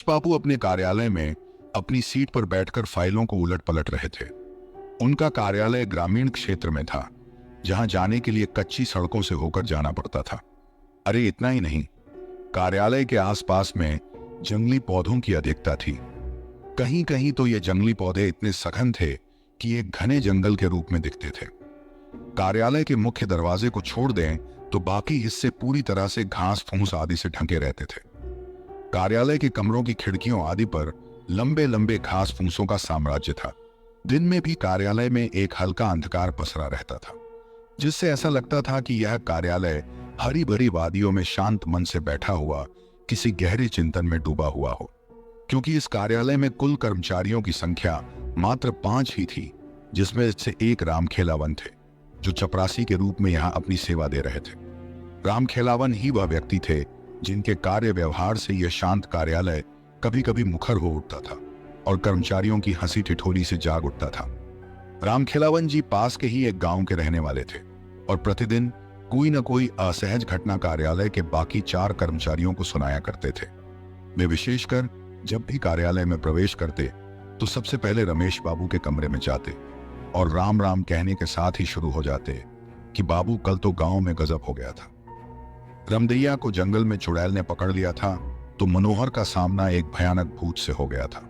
बाबू अपने कार्यालय में अपनी सीट पर बैठकर फाइलों को उलट पलट रहे थे। उनका कार्यालय ग्रामीण क्षेत्र में था, जहां जाने के लिए कच्ची सड़कों से होकर जाना पड़ता था। अरे इतना ही नहीं, कार्यालय के आसपास में जंगली पौधों की अधिकता थी। कहीं कहीं तो ये जंगली पौधे इतने सघन थे कि एक घने जंगल के रूप में दिखते थे। कार्यालय के मुख्य दरवाजे को छोड़ दें तो बाकी हिस्से पूरी तरह से घास फूस आदि से ढके रहते थे। कार्यालय के कमरों की खिड़कियों आदि पर लंबे लंबे घास फूसों का साम्राज्य था। दिन में भी कार्यालय में एक हल्का अंधकार पसरा रहता था, जिससे ऐसा लगता था कि यह कार्यालय हरी भरी वादियों में शांत मन से बैठा हुआ किसी गहरे चिंतन में डूबा हुआ हो। क्योंकि इस कार्यालय में कुल कर्मचारियों की संख्या मात्र 5 ही थी, जिसमें से एक रामखेलावन थे, जो चपरासी के रूप में यहां अपनी सेवा दे रहे थे। रामखेलावन ही वह व्यक्ति थे जिनके कार्य व्यवहार से यह शांत कार्यालय कभी कभी मुखर हो उठता था और कर्मचारियों की हंसी ठिठोली से जाग उठता था। रामखेलावन जी पास के ही एक गांव के रहने वाले थे और प्रतिदिन कोई न कोई असहज घटना कार्यालय के बाकी 4 कर्मचारियों को सुनाया करते थे। वे विशेषकर जब भी कार्यालय में प्रवेश करते तो सबसे पहले रमेश बाबू के कमरे में जाते और राम राम कहने के साथ ही शुरू हो जाते कि बाबू कल तो गांव में गजब हो गया था। रमदैया को जंगल में चुड़ैल ने पकड़ लिया था तो मनोहर का सामना एक भयानक भूत से हो गया था।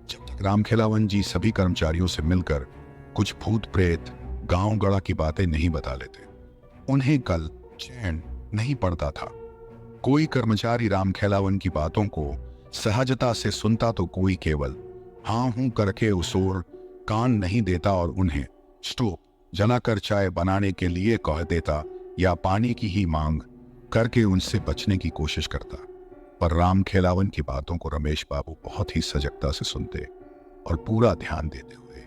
जब तक रामखेलावन जी सभी कर्मचारियों से मिलकर कुछ भूत प्रेत गांव गड़ा की बातें नहीं बता लेते, उन्हें कल चैन नहीं पड़ता था। कोई कर्मचारी रामखेलावन की बातों को सहजता से सुनता तो कोई केवल हाँ हूं करके उस ओर कान नहीं देता और उन्हें स्टोव जलाकर चाय बनाने के लिए कह देता या पानी की ही मांग करके उनसे बचने की कोशिश करता। पर रामखेलावन की बातों को रमेश बाबू बहुत ही सजगता से सुनते और पूरा ध्यान देते हुए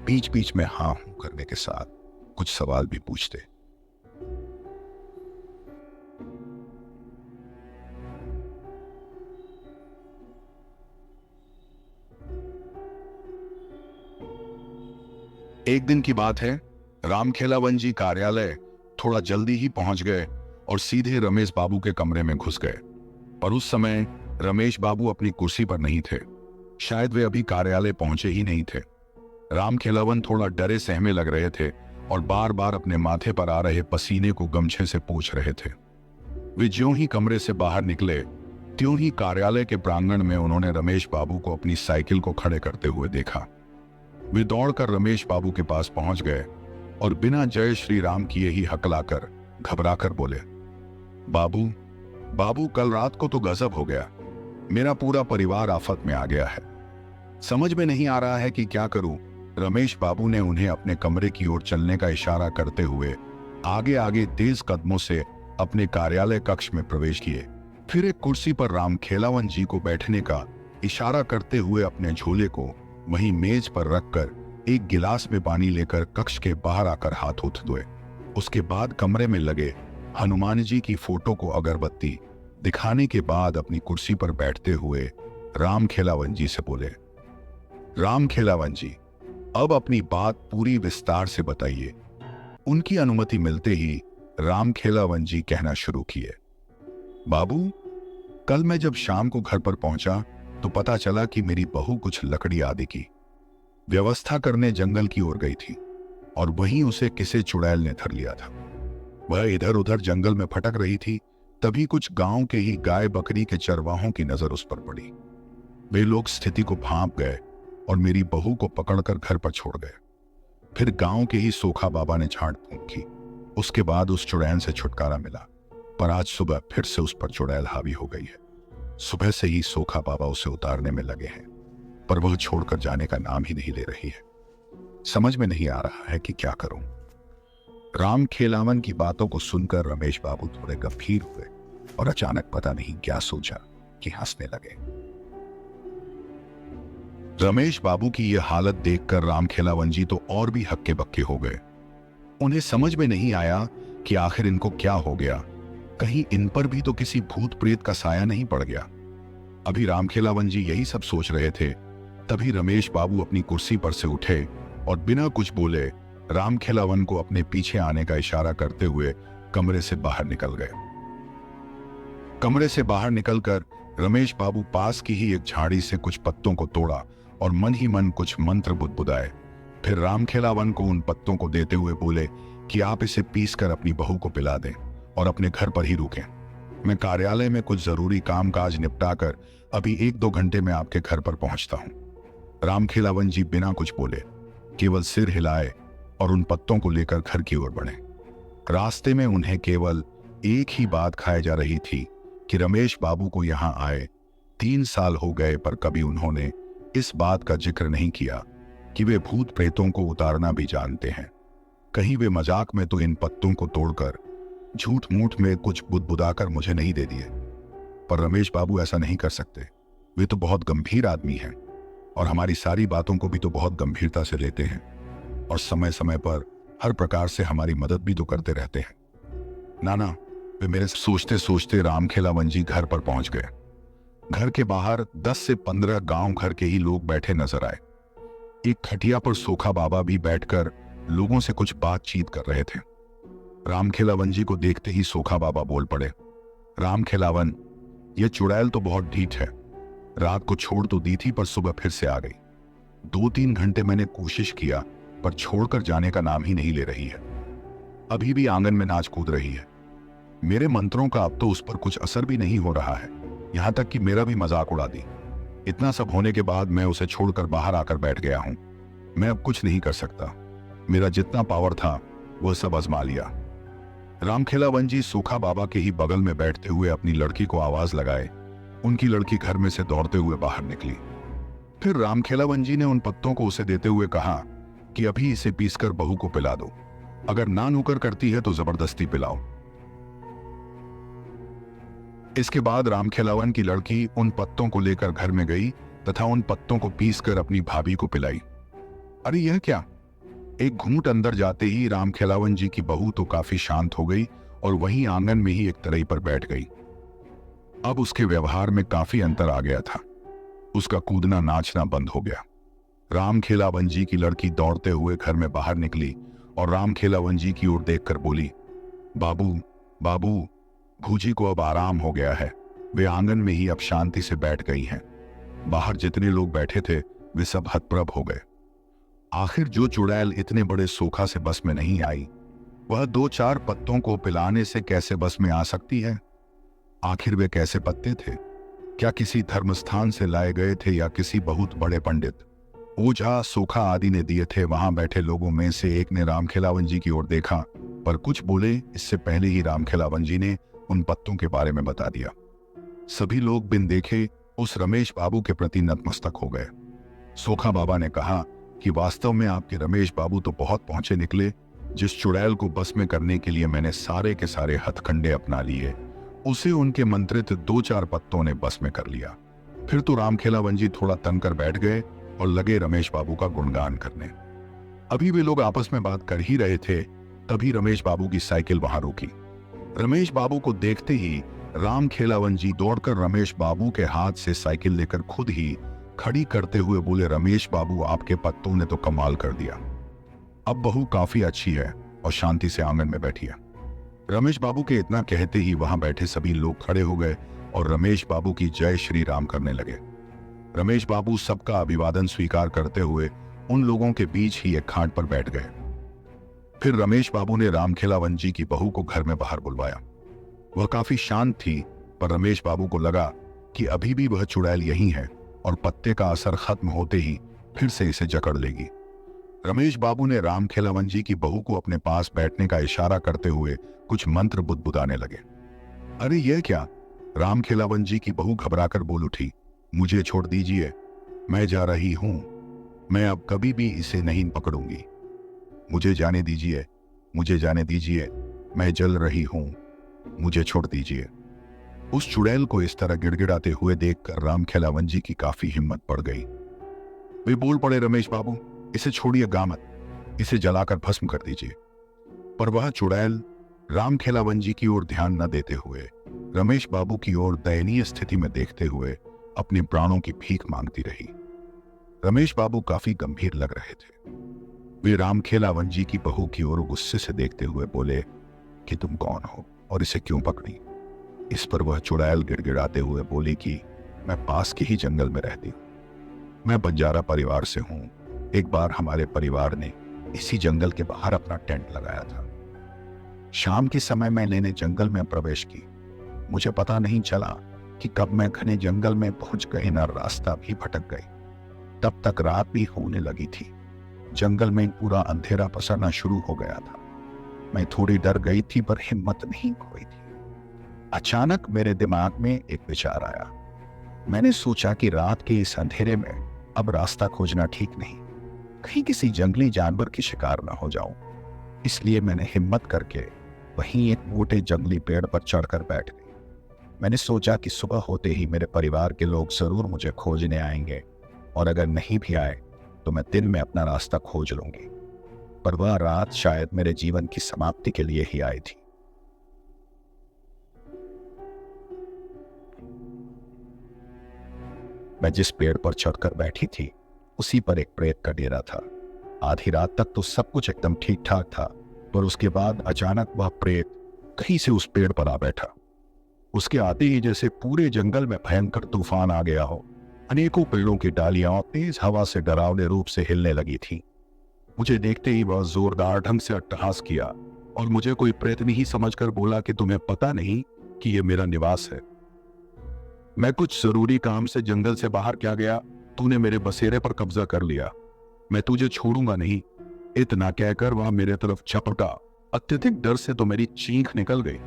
बीच बीच में हाँ हूं करने के साथ कुछ सवाल भी पूछते। एक दिन की बात है, रामखेलावन जी कार्यालय थोड़ा जल्दी ही पहुंच गए और सीधे रमेश बाबू के कमरे में घुस गए। पर उस समय रमेश बाबू अपनी कुर्सी पर नहीं थे। शायद वे अभी कार्यालय पहुंचे ही नहीं थे। रामखेलावन थोड़ा डरे सहमे लग रहे थे और बार बार अपने माथे पर आ रहे पसीने को गमछे से पोंछ रहे थे। वे ज्यों ही कमरे से बाहर निकले त्यों ही कार्यालय के प्रांगण में उन्होंने रमेश बाबू को अपनी साइकिल को खड़े करते हुए देखा। वे दौड़कर रमेश बाबू के पास पहुंच गए और बिना जय श्री राम किए ही हकलाकर घबराकर बोले, बाबू बाबू कल रात को तो गजब हो गया। मेरा पूरा परिवार आफत में आ गया है। समझ में नहीं आ रहा है कि क्या करूं। रमेश बाबू ने उन्हें अपने कमरे की ओर चलने का इशारा करते हुए आगे आगे तेज कदमों से अपने कार्यालय कक्ष में प्रवेश किए। फिर एक कुर्सी पर रामखेलावन जी को बैठने का इशारा करते हुए अपने झोले को वहीं मेज पर रखकर एक गिलास में पानी लेकर कक्ष के बाहर आकर हाथ धोए। उसके बाद कमरे में लगे हनुमान जी की फोटो को अगरबत्ती दिखाने के बाद अपनी कुर्सी पर बैठते हुए रामखेलावन जी से बोले, रामखेलावन जी अब अपनी बात पूरी विस्तार से बताइए। उनकी अनुमति मिलते ही रामखेलावन जी कहना शुरू किए, बाबू कल मैं जब शाम को घर पर पहुंचा तो पता चला कि मेरी बहू कुछ लकड़ी आदि की व्यवस्था करने जंगल की ओर गई थी और वहीं उसे किसी चुड़ैल ने धर लिया था। वह इधर उधर जंगल में भटक रही थी, तभी कुछ गांव के ही गाय बकरी के चरवाहों की नजर उस पर पड़ी। वे लोग स्थिति को भांप गए और मेरी बहू को पकड़कर घर पर छोड़ गए। फिर गांव के ही सोखा बाबा ने झाड़ फूंक की। उसके बाद उस चुड़ैल से छुटकारा मिला, पर आज सुबह फिर से उस पर चुड़ैल हावी हो गई है। सुबह से ही सोखा बाबा उसे उतारने में लगे हैं, पर वह छोड़कर जाने का नाम ही नहीं ले रही है। समझ में नहीं आ रहा है कि क्या करूं। रामखेलावन की बातों को सुनकर रमेश बाबू थोड़े गंभीर हुए और अचानक पता नहीं क्या सोचा कि हंसने लगे। रमेश बाबू की यह हालत देखकर रामखेलावन जी तो और भी हक्के बक्के हो गए। उन्हें समझ में नहीं आया कि आखिर इनको क्या हो गया। कहीं इन पर भी तो किसी भूत प्रेत का साया नहीं पड़ गया। अभी रामखेलावन जी यही सब सोच रहे थे, तभी रमेश बाबू अपनी कुर्सी पर से उठे और बिना कुछ बोले रामखेलावन को अपने पीछे आने का इशारा करते हुए कमरे से बाहर निकल गए। कमरे से बाहर निकलकर रमेश बाबू पास की ही एक झाड़ी से कुछ पत्तों को तोड़ा और मन ही मन कुछ मंत्र बुदबुदाए। फिर रामखेलावन को उन पत्तों को देते हुए बोले कि आप इसे पीसकर अपनी बहू को पिला दें और अपने घर पर ही रुकें। मैं कार्यालय में कुछ जरूरी कामकाज निपटाकर अभी 1-2 घंटे में आपके घर पर पहुंचता हूं। रामखेलावन जी बिना कुछ बोले केवल सिर हिलाए और उन पत्तों को लेकर घर की ओर बढ़े। रास्ते में उन्हें केवल एक ही बात खाए जा रही थी कि रमेश बाबू को यहां आए 3 साल हो गए, पर कभी उन्होंने इस बात का जिक्र नहीं किया कि वे भूत प्रेतों को उतारना भी जानते हैं। कहीं वे मजाक में तो इन पत्तों को तोड़कर झूठ मूठ में कुछ बुदबुदाकर मुझे नहीं दे दिए। पर रमेश बाबू ऐसा नहीं कर सकते। वे तो बहुत गंभीर आदमी हैं और हमारी सारी बातों को भी तो बहुत गंभीरता से लेते हैं और समय समय पर हर प्रकार से हमारी मदद भी तो करते रहते हैं। नाना, वे मेरे सोचते सोचते रामखेलावन जी घर पर पहुंच गए। घर के बाहर 10 से 15 गांव घर के ही लोग बैठे नजर आए। एक खटिया पर सोखा बाबा भी बैठकर लोगों से कुछ बातचीत कर रहे थे। रामखेलावन जी को देखते ही सोखा बाबा बोल पड़े, रामखेलावन, यह चुड़ैल तो बहुत ढीठ है। रात को छोड़ तो दी थी पर सुबह फिर से आ गई। 2-3 घंटे मैंने कोशिश किया पर छोड़कर जाने का नाम ही नहीं ले रही है। अभी भी आंगन में नाच कूद रही है। मेरे मंत्रों का अब तो उस पर कुछ असर भी नहीं हो रहा है, यहां तक कि मेरा भी मजाक उड़ा दी। इतना सब होने के बाद मैं उसे छोड़कर बाहर आकर बैठ गया हूं। मैं अब कुछ नहीं कर सकता। मेरा जितना पावर था वह सब आजमा लिया। रामखेलावन जी सूखा बाबा के ही बगल में बैठते हुए अपनी लड़की को आवाज लगाए। उनकी लड़की घर में से दौड़ते हुए बाहर निकली। फिर रामखेलावन जी ने उन पत्तों को उसे देते हुए कहा कि अभी इसे पीसकर बहू को पिला दो। अगर ना नुकर करती है तो जबरदस्ती पिलाओ। इसके बाद रामखेलावन की लड़की उन पत्तों को लेकर घर में गई तथा उन पत्तों को पीसकर अपनी भाभी को पिलाई। अरे यह क्या! एक घूंट अंदर जाते ही रामखेलावन जी की बहू तो काफी शांत हो गई और वहीं आंगन में ही एक तरई पर बैठ गई। अब उसके व्यवहार में काफी अंतर आ गया था। उसका कूदना नाचना बंद हो गया। रामखेलावन जी की लड़की दौड़ते हुए घर में बाहर निकली और रामखेलावन जी की ओर देखकर बोली, बाबू बाबू, भूजी को अब आराम हो गया है। वे आंगन में ही अब शांति से बैठ गई हैं। बाहर जितने लोग बैठे थे वे सब हतप्रभ हो गए। आखिर जो चुड़ैल इतने बड़े सोखा से बस में नहीं आई, वह 2-4 पत्तों को पिलाने से कैसे बस में आ सकती है? आखिर वे कैसे पत्ते थे? क्या किसी धर्मस्थान से लाए गए थे या किसी बहुत बड़े पंडित, ओझा, सोखा आदि ने दिए थे? वहां बैठे लोगों में से एक ने रामखेलावन जी की ओर देखा पर कुछ बोले इससे पहले ही रामखेलावन जी ने उन पत्तों के बारे में बता दिया। सभी लोग बिन देखे उस रमेश बाबू के प्रति नतमस्तक हो गए। सोखा बाबा ने कहा कि वास्तव में आपके रमेश बाबू तो बहुत पहुंचे निकले। जिस चुड़ैल को बस में करने के लिए मैंने सारे के सारे हथकंडे अपना लिए, उसे उनके मंत्रित 2-4 पत्तों ने बस में कर लिया। फिर तो रामखेलावन जी थोड़ा तन कर बैठ गए और लगे रमेश बाबू का गुणगान करने। अभी वे लोग आपस में बात कर ही रहे थे, तभी रमेश बाबू की साइकिल वहां रुकी। रमेश बाबू को देखते ही रामखेलावन जी दौड़कर रमेश बाबू के हाथ से साइकिल लेकर खुद ही खड़ी करते हुए बोले, रमेश बाबू, आपके पत्तों ने तो कमाल कर दिया। अब बहू काफी अच्छी है और शांति से आंगन में बैठी है। रमेश बाबू के इतना कहते ही वहां बैठे सभी लोग खड़े हो गए और रमेश बाबू की जय श्री राम करने लगे। रमेश बाबू सबका अभिवादन स्वीकार करते हुए उन लोगों के बीच ही एक खाट पर बैठ गए। फिर रमेश बाबू ने रामखेलावन जी की बहू को घर में बाहर बुलवाया। वह काफी शांत थी, पर रमेश बाबू को लगा कि अभी भी वह चुड़ैल यही है और पत्ते का असर खत्म होते ही फिर से इसे जकड़ लेगी। रमेश बाबू ने रामखेलावन जी की बहू को अपने पास बैठने का इशारा करते हुए कुछ मंत्र बुदबुदाने लगे। अरे यह क्या! रामखेलावन जी की बहू घबराकर बोल उठी, मुझे छोड़ दीजिए, मैं जा रही हूं। मैं अब कभी भी इसे नहीं पकड़ूंगी। मुझे जाने दीजिए, मुझे जाने दीजिए, मैं जल रही हूं, मुझे छोड़ दीजिए। उस चुड़ैल को इस तरह गिड़गिड़ाते हुए देखकर रामखेलावन जी की काफी हिम्मत पड़ गई। वे बोल पड़े, रमेश बाबू, इसे छोड़िए गामत, इसे जलाकर भस्म कर दीजिए। पर वह चुड़ैल रामखेलावन जी की ओर ध्यान न देते हुए रमेश बाबू की ओर दयनीय स्थिति में देखते हुए अपने प्राणों की भीख मांगती रही। रमेश बाबू काफी गंभीर लग रहे थे। वे रामखेलावन जी की बहू की ओर गुस्से से देखते हुए बोले कि तुम कौन हो और इसे क्यों पकड़ी? इस पर वह चुड़ैल गिड़गिड़ाते हुए बोली कि मैं पास के ही जंगल में रहती हूँ। मैं बंजारा परिवार से हूँ। एक बार हमारे परिवार ने इसी जंगल के बाहर अपना टेंट लगाया था। शाम के समय मैंने जंगल में प्रवेश की। मुझे पता नहीं चला कि कब मैं घने जंगल में पहुंच गई न रास्ता भी भटक गई। तब तक रात भी होने लगी थी। जंगल में पूरा अंधेरा पसरना शुरू हो गया था। मैं थोड़ी डर गई थी पर हिम्मत नहीं खोई थी। अचानक मेरे दिमाग में एक विचार आया। मैंने सोचा कि रात के इस अंधेरे में अब रास्ता खोजना ठीक नहीं, कहीं किसी जंगली जानवर की शिकार ना हो जाऊं। इसलिए मैंने हिम्मत करके वहीं एक मोटे जंगली पेड़ पर चढ़कर बैठ गई। मैंने सोचा कि सुबह होते ही मेरे परिवार के लोग जरूर मुझे खोजने आएंगे, और अगर नहीं भी आए तो मैं दिन में अपना रास्ता खोज लूंगी। पर वह रात शायद मेरे जीवन की समाप्ति के लिए ही आई थी। मैं जिस पेड़ पर चढ़कर बैठी थी उसी पर एक प्रेत का डेरा था। आधी रात तक तो सब कुछ एकदम ठीक ठाक था, पर उसके बाद अचानक वह प्रेत कहीं से उस पेड़ पर आ बैठा। उसके आते ही जैसे पूरे जंगल में भयंकर तूफान आ गया हो। अनेकों पेड़ों की डालियां तेज हवा से डरावने रूप से हिलने लगी थी। मुझे देखते ही वह जोरदार ढंग से अट्टहास किया और मुझे कोई प्रेत नहीं समझकर बोला कि तुम्हें पता नहीं कि यह मेरा निवास है। मैं कुछ जरूरी काम से जंगल से बाहर क्या गया, तूने मेरे बसेरे पर कब्जा कर लिया। मैं तुझे छोड़ूंगा नहीं। इतना कहकर वह मेरे तरफ झपटा। अत्यधिक डर से तो मेरी चीख निकल गई।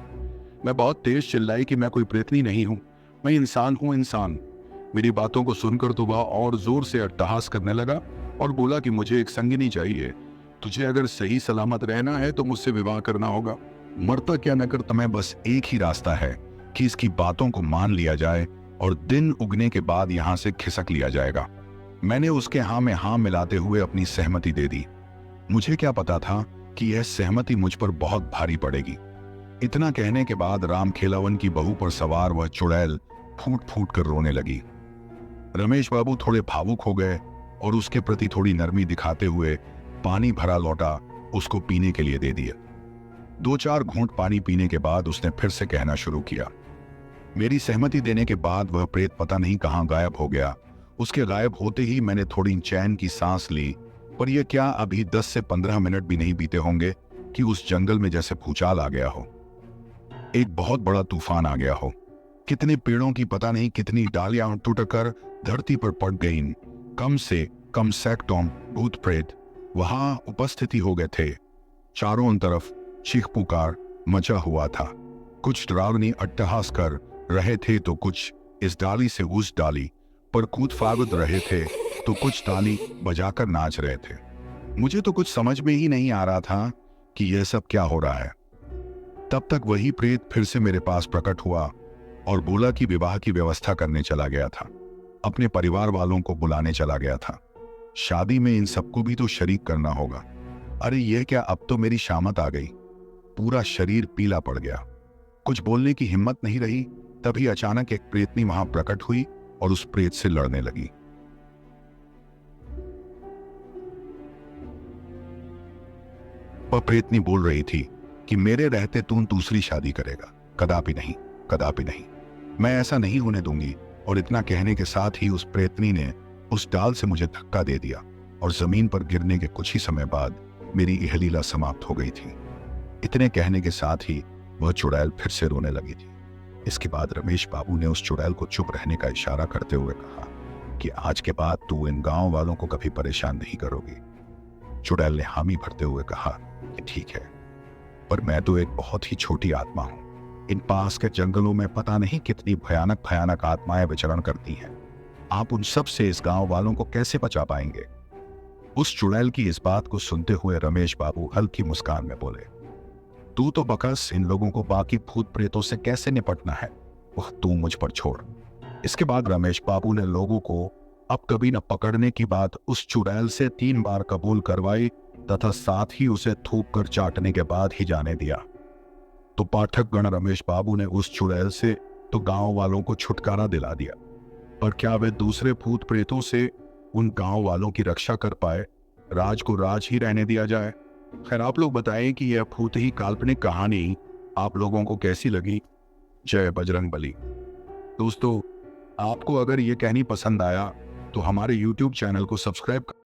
मैं बहुत तेज चिल्लाई कि मैं कोई प्रेतनी नहीं हूं, मैं इंसान हूं, इंसान। मेरी बातों को सुनकर तो वह और जोर से अट्टहास करने लगा और बोला कि मुझे एक संगिनी चाहिए। तुझे अगर सही सलामत रहना है तो मुझसे विवाह करना होगा। मरता क्या न करता, मैं बस एक ही रास्ता है कि इसकी बातों को मान लिया जाए और दिन उगने के बाद यहां से खिसक लिया जाएगा। मैंने उसके हाँ में हाँ मिलाते हुए अपनी सहमति दे दी। मुझे क्या पता था कि यह सहमति मुझ पर बहुत भारी पड़ेगी। इतना कहने के बाद राम खेलावन की बहू पर सवार वह चुड़ैल फूट फूट कर रोने लगी। रमेश बाबू थोड़े भावुक हो गए और उसके प्रति थोड़ी नरमी दिखाते हुए पानी भरा लौटा उसको पीने के लिए दे दिया। 2-4 घूंट पानी पीने के बाद उसने फिर से कहना शुरू किया। मेरी सहमति देने के बाद वह प्रेत पता नहीं कहां गायब हो गया। उसके गायब होते ही मैंने थोड़ी चैन की सांस ली, पर यह क्या अभी 10 से 15 मिनट भी नहीं बीते होंगे कि उस जंगल में जैसे भूचाल आ गया हो। एक बहुत बड़ा तूफान आ गया हो। कितने पेड़ों की पता नहीं कितनी डालियां टूटकर धरती पर पड़ गईं। कम से कम सैकड़ों भूत प्रेत वहां उपस्थिति हो गए थे। चारों तरफ चीख पुकार मचा हुआ था। कुछ डरावनी अट्टहास कर रहे थे तो कुछ इस डाली से उस डाली पर कूद फागुद रहे थे तो कुछ ताली बजाकर नाच रहे थे। मुझे तो कुछ समझ में ही नहीं आ रहा था कि यह सब क्या हो रहा है। तब तक वही प्रेत फिर से मेरे पास प्रकट हुआ और बोला कि विवाह की व्यवस्था करने चला गया था, अपने परिवार वालों को बुलाने चला गया था। शादी में इन सबको भी तो शरीक करना होगा। अरे यह क्या, अब तो मेरी शामत आ गई। पूरा शरीर पीला पड़ गया। कुछ बोलने की हिम्मत नहीं रही। तभी अचानक एक प्रेतनी वहां प्रकट हुई और उस प्रेत से लड़ने लगी। वह प्रेतनी बोल रही थी कि मेरे रहते तू दूसरी शादी करेगा। कदापि नहीं, कदापि नहीं, मैं ऐसा नहीं होने दूंगी। और इतना कहने के साथ ही उस प्रेतनी ने उस डाल से मुझे धक्का दे दिया और जमीन पर गिरने के कुछ ही समय बाद मेरी यह लीला समाप्त हो गई थी। इतने कहने के साथ ही वह चुड़ैल फिर से रोने लगी थी। इसके बाद रमेश बाबू ने उस चुड़ैल को चुप रहने का इशारा करते हुए कहा कि आज के बाद तू इन गांव वालों को कभी परेशान नहीं करोगी। चुड़ैल ने हामी भरते हुए कहा कि ठीक है, पर मैं तो एक बहुत ही छोटी आत्मा हूं। इन पास के जंगलों में पता नहीं कितनी भयानक भयानक आत्माएं विचरण करती हैं। आप उन सब से इस गांव वालों को कैसे बचा पाएंगे? उस चुड़ैल की इस बात को सुनते हुए रमेश बाबू हल्की मुस्कान में बोले, तू तो बकस, इन लोगों को बाकी भूत प्रेतों से कैसे निपटना है वह तू मुझ पर छोड़। इसके बाद रमेश बाबू ने लोगों को अब कभी न पकड़ने की बात उस चुड़ैल से 3 बार कबूल करवाई तथा साथ ही उसे थूक कर चाटने के बाद ही जाने दिया। तो पाठक गण, रमेश बाबू ने उस चुड़ैल से तो गांव वालों को छुटकारा दिला दिया, पर क्या वे दूसरे भूत प्रेतों से उन गांव वालों की रक्षा कर पाए? राज को राज ही रहने दिया जाए। खैर, आप लोग बताएं कि यह भूत ही काल्पनिक कहानी आप लोगों को कैसी लगी। जय बजरंग बली। दोस्तों, आपको अगर ये कहानी पसंद आया तो हमारे YouTube चैनल को सब्सक्राइब